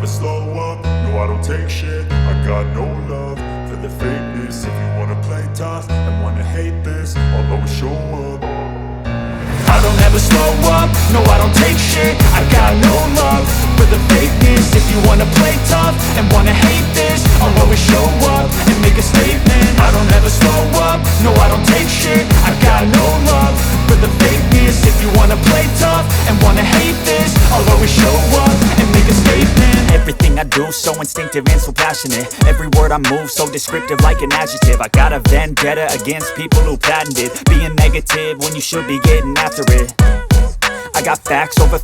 slow up, no I don't take shit. I got no love for the fakeness. If you wanna play tough and wanna hate this, I'll always show up. I don't ever slow up, no I don't take shit. I got no love for the fakeness. If you wanna play tough and wanna hate this, I'll always show up and make a statement. I don't ever slow up, no I don't take shit. I got no love for the fakeness. If you wanna play tough and wanna hate this, I'll always show up and make a statement. Everything I do so instinctive and so passionate. Every word I move so descriptive like an adjective. I got a vendetta against people who patented being negative when you should be getting after it. I got facts over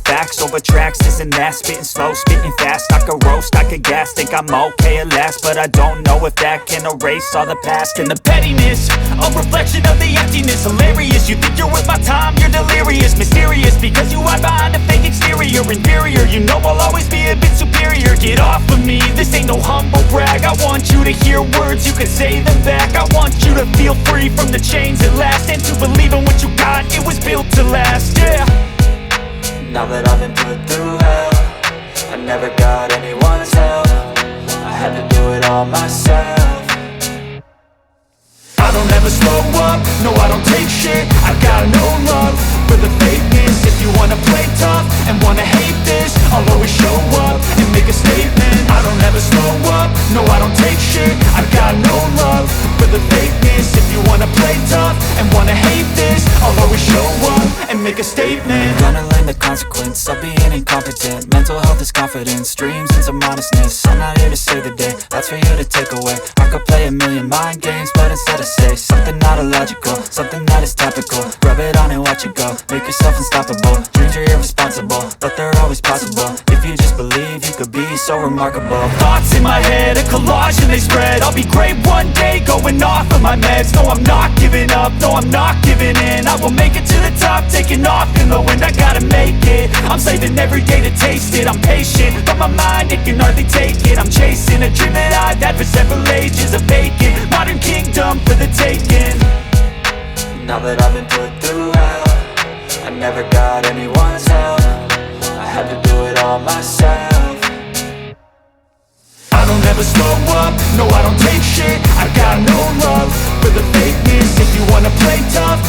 tracks, this and that. Spitting slow, spitting fast. I could roast, I could gas. Think I'm okay at last, but I don't know if that can erase all the past. And the pettiness, a reflection of the emptiness. Hilarious, you think you're worth my time, you're delirious. Mysterious, because you hide behind a fake exterior. Inferior, you know I'll always be a bit superior. Get off of me, this ain't no humble brag. I want you to hear words, you can say them back. I want you to feel free from the chains at last, and to believe in what you got, it was built to last, yeah. Now that I've been put through hell, I never got anyone's help. I had to do it all myself. I don't ever slow up, no I don't take shit. I got no love for the fakeness. If you wanna play tough and wanna hate this, I'll always show up and make a statement. I don't ever slow up, no I don't take shit. I got no love for the fakeness. If you wanna play tough and wanna hate this, I'll always show up and make a statement. Gonna learn the consequence of being incompetent. Mental health is confidence, dreams and some honestness. I'm not here to save the day, that's for you to take away. I could play a million mind games, but instead I say something not illogical, something that is topical. Rub it on and watch it go, make yourself unstoppable. Dreams are irresponsible, but they're always possible. If you just believe, you could be so remarkable. Thoughts in my head, a collage and they spread. I'll be great one day, going off of my meds. No, I'm not giving up, no, I'm not giving in. I will make it to the top, taking off in the wind. I gotta make it, I'm saving every day to taste it. I'm patient, but my mind, it can hardly take it. I'm chasing a dream that I've had for several ages. A vacant, modern kingdom for the taking. Now that I've been put through hell, I never got anyone's help. I had to do it all myself. I don't ever slow up, no I don't take shit. I got no love for the fakeness. If you wanna play tough